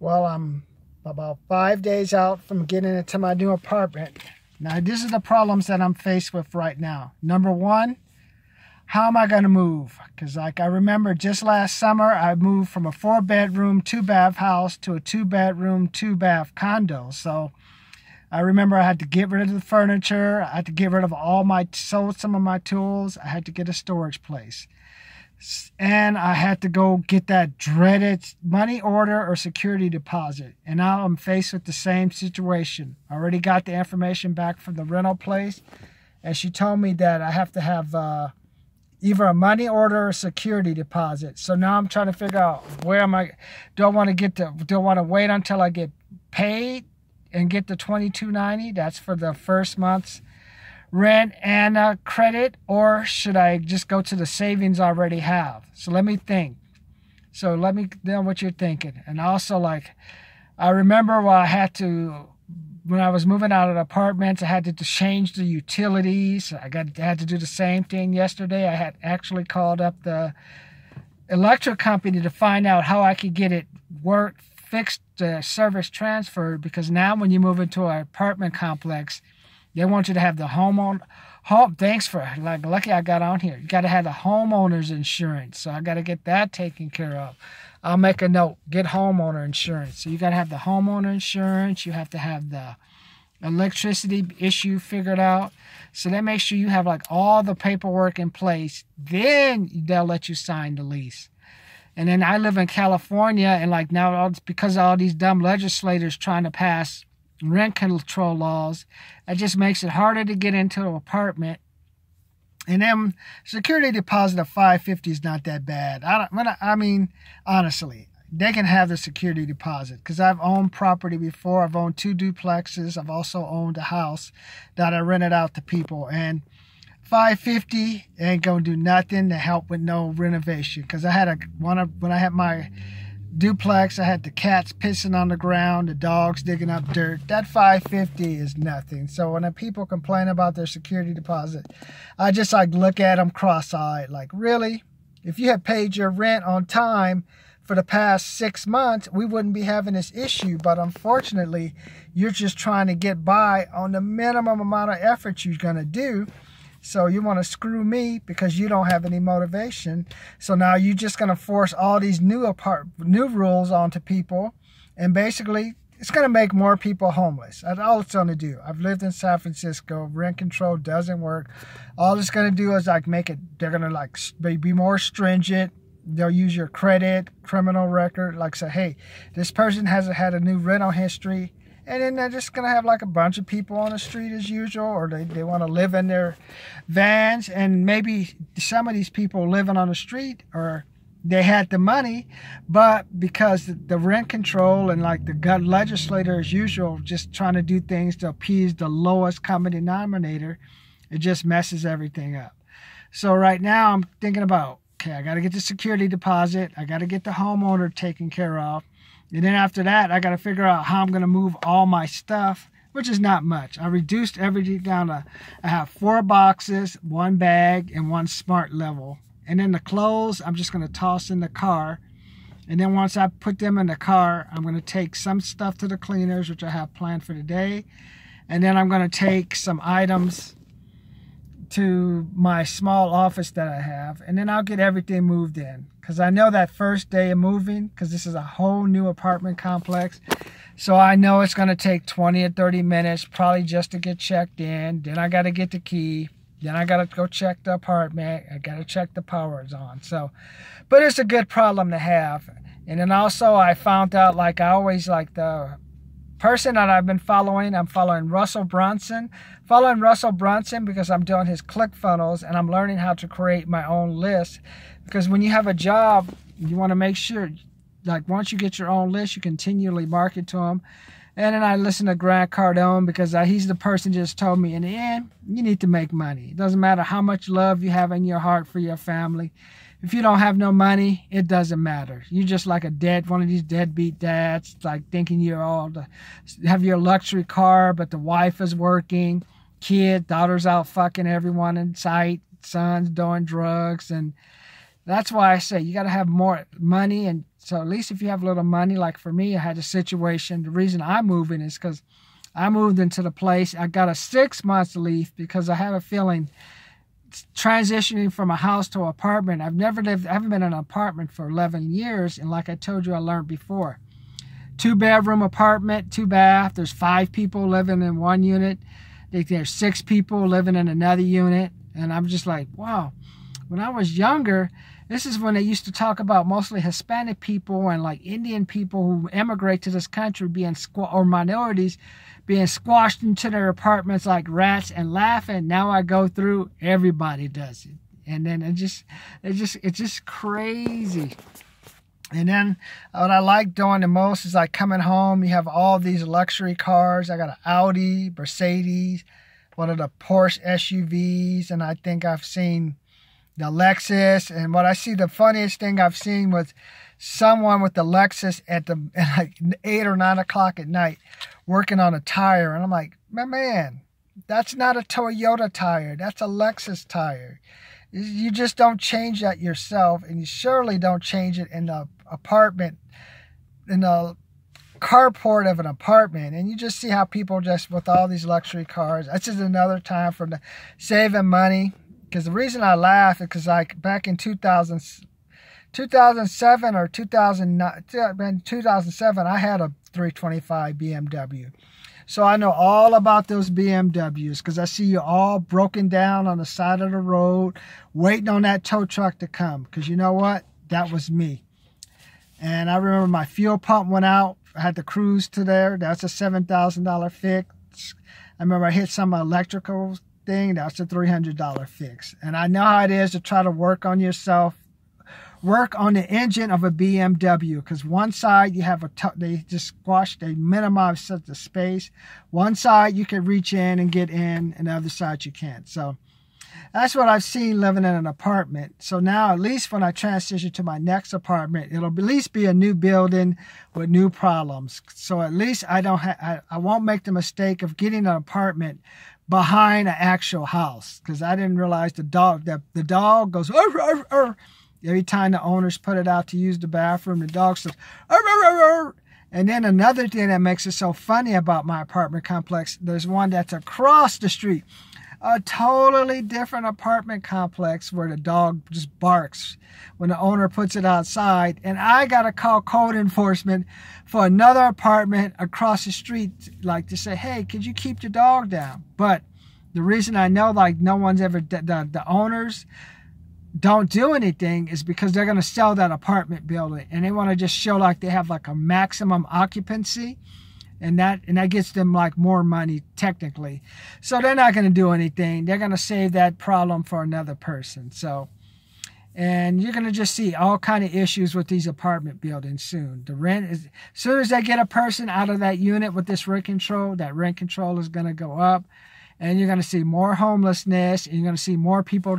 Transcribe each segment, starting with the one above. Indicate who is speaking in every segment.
Speaker 1: Well, I'm about 5 days out from getting into my new apartment. Now, this is the problems that I'm faced with right now. Number one, how am I going to move? Because I remember just last summer, I moved from a 4-bedroom, 2-bath house to a 2-bedroom, 2-bath condo. So I remember I had to get rid of the furniture. I had to get rid of sold some of my tools. I had to get a storage place. And I had to go get that dreaded money order or security deposit. And now I'm faced with the same situation. I already got the information back from the rental place. And she told me that I have to have either a money order or security deposit. So now I'm trying to figure out where am I, do I want to wait until I get paid and get the $22.90? That's for the first month's rent and credit, or should I just go to the savings I already have? So let me think. So let me know what you're thinking. And also, like, I remember when I was moving out of the apartments, I had to change the utilities. I had to do the same thing yesterday. I had actually called up the electric company to find out how I could get it fixed, service transferred, because now when you move into an apartment complex, they want you to have the thanks for, like, lucky I got on here. You got to have the homeowner's insurance. So I got to get that taken care of. I'll make a note, get homeowner insurance. So you got to have the homeowner insurance. You have to have the electricity issue figured out. So that makes sure you have like all the paperwork in place. Then they'll let you sign the lease. And then I live in California, and like now, because of all these dumb legislators trying to pass rent control laws, it just makes it harder to get into an apartment. And then security deposit of $550 is not that bad. I mean, honestly, they can have the security deposit, because I've owned property before. I've owned 2 duplexes. I've also owned a house that I rented out to people, and $550 ain't gonna do nothing to help with no renovation. Because when I had my duplex, I had the cats pissing on the ground, the dogs digging up dirt. That $550 is nothing. So when the people complain about their security deposit, I just like look at them cross-eyed, like, really? If you had paid your rent on time for the past 6 months, we wouldn't be having this issue. But unfortunately, you're just trying to get by on the minimum amount of effort you're gonna do. So you want to screw me because you don't have any motivation. So now you're just going to force all these new rules onto people. And basically, it's going to make more people homeless. That's all it's going to do. I've lived in San Francisco. Rent control doesn't work. All it's going to do is like they're going to like be more stringent. They'll use your credit, criminal record. Like say, hey, this person hasn't had a new rental history. And then they're just going to have like a bunch of people on the street as usual, or they want to live in their vans. And maybe some of these people living on the street, or they had the money, but because the rent control and like the gut legislator as usual, just trying to do things to appease the lowest common denominator, it just messes everything up. So right now I'm thinking about, okay, I got to get the security deposit. I got to get the homeowner taken care of. And then after that, I got to figure out how I'm going to move all my stuff, which is not much. I reduced everything down to, I have 4 boxes, 1 bag, and 1 smart level. And then the clothes, I'm just going to toss in the car. And then once I put them in the car, I'm going to take some stuff to the cleaners, which I have planned for today. And then I'm going to take some items to my small office that I have, and then I'll get everything moved in, because I know that first day of moving, because this is a whole new apartment complex, so I know it's going to take 20 or 30 minutes probably just to get checked in. Then I got to get the key, then I got to go check the apartment, I got to check the power is on. So, but it's a good problem to have. And then also I found out, like, I always like the person that I've been following, I'm following Russell Brunson. Following Russell Brunson because I'm doing his ClickFunnels, and I'm learning how to create my own list. Because when you have a job, you want to make sure, like, once you get your own list, you continually market to them. And then I listen to Grant Cardone, because he's the person who just told me, in the end, you need to make money. It doesn't matter how much love you have in your heart for your family. If you don't have no money, it doesn't matter. You're just like one of these deadbeat dads, like thinking have your luxury car, but the wife is working, daughter's out fucking everyone in sight, son's doing drugs, and That's why I say you got to have more money. And so at least if you have a little money, like for me, I had a situation. The reason I'm moving is because I moved into the place. I got a 6 months lease because I have a feeling transitioning from a house to an apartment. I haven't been in an apartment for 11 years. And like I told you, I learned before. 2-bedroom apartment, 2 bath. There's 5 people living in one unit. There's 6 people living in another unit. And I'm just like, wow. When I was younger, this is when they used to talk about mostly Hispanic people and like Indian people who immigrate to this country or minorities being squashed into their apartments like rats and laughing. Now I go through, everybody does it. And then it's just crazy. And then what I like doing the most is like coming home, you have all these luxury cars. I got an Audi, Mercedes, one of the Porsche SUVs, and I think I've seen the Lexus. And what I see, the funniest thing I've seen was someone with the Lexus at like 8 or 9 o'clock at night working on a tire. And I'm like, man, that's not a Toyota tire. That's a Lexus tire. You just don't change that yourself, and you surely don't change it in the apartment, in the carport of an apartment. And you just see how people just with all these luxury cars. That's just another time for the saving money. Because the reason I laugh is because like back in 2007 or 2007, I had a 325 BMW. So I know all about those BMWs because I see you all broken down on the side of the road waiting on that tow truck to come. Because you know what? That was me. And I remember my fuel pump went out. I had to cruise to there. That's a $7,000 fix. I remember I hit some electrical thing. That's a $300 fix. And I know how it is to try to work on yourself. Work on the engine of a BMW, because one side you have they just squash, they minimize the space. One side you can reach in and get in, and the other side you can't. So that's what I've seen living in an apartment. So now at least when I transition to my next apartment, it'll at least be a new building with new problems. So at least I won't make the mistake of getting an apartment behind an actual house, because I didn't realize the dog goes arr, arr, arr. Every time the owners put it out to use the bathroom, the dog says, arr, arr, arr, arr. And then another thing that makes it so funny about my apartment complex, there's one that's across the street, a totally different apartment complex where the dog just barks when the owner puts it outside. And I got to call code enforcement for another apartment across the street, like to say, hey, could you keep your dog down? But the reason I know like no one's ever, the owners don't do anything is because they're going to sell that apartment building, and they want to just show like they have like a maximum occupancy, and that gets them like more money technically. So they're not going to do anything. They're going to save that problem for another person. So, and you're going to just see all kind of issues with these apartment buildings soon. The rent is, as soon as they get a person out of that unit with this rent control, that rent control is going to go up, and you're going to see more homelessness, and you're going to see more people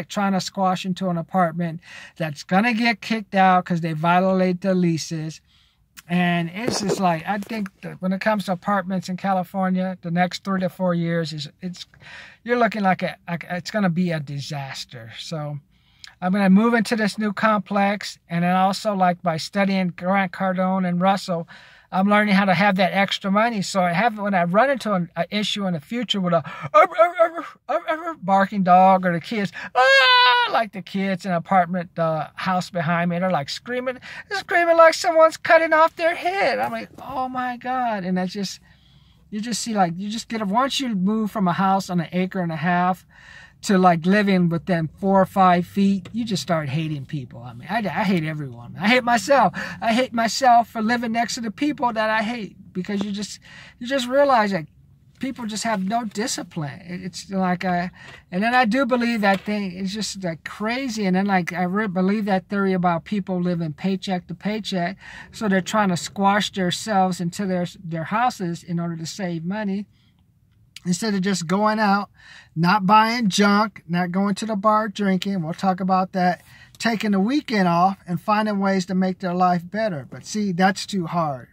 Speaker 1: trying to squash into an apartment that's going to get kicked out because they violate the leases. And it's just like, I think that when it comes to apartments in California, the next 3 to 4 years, you're looking like it's going to be a disaster. So I'm going to move into this new complex. And then also, like by studying Grant Cardone and Russell, I'm learning how to have that extra money. So when I run into an issue in the future with a barking dog, or the kids, like the kids in an apartment house behind me, they're like screaming like someone's cutting off their head. I'm like, oh my God. And that's just, you just see like, once you move from a house on 1.5 acres to like living within 4 or 5 feet, you just start hating people. I mean, I hate everyone. I hate myself. I hate myself for living next to the people that I hate, because you just realize that people just have no discipline. It's like and then I do believe that thing is just like crazy. And then like I believe that theory about people living paycheck to paycheck, so they're trying to squash themselves into their houses in order to save money, instead of just going out, not buying junk, not going to the bar drinking. We'll talk about that. Taking the weekend off and finding ways to make their life better. But see, that's too hard.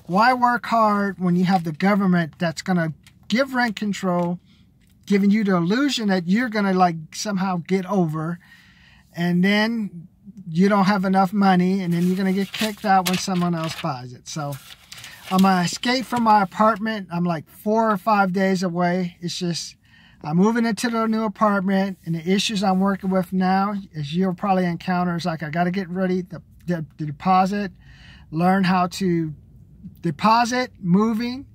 Speaker 1: Why work hard when you have the government that's going to give rent control, giving you the illusion that you're going to like somehow get over, and then you don't have enough money, and then you're going to get kicked out when someone else buys it. So on my escape from my apartment, I'm like 4 or 5 days away. It's just, I'm moving into the new apartment, and the issues I'm working with now, as you'll probably encounter, is like I got to get ready to deposit, learn how to deposit, moving,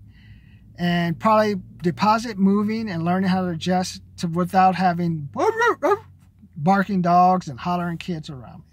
Speaker 1: and probably deposit, moving, and learning how to adjust to without having barking dogs and hollering kids around me.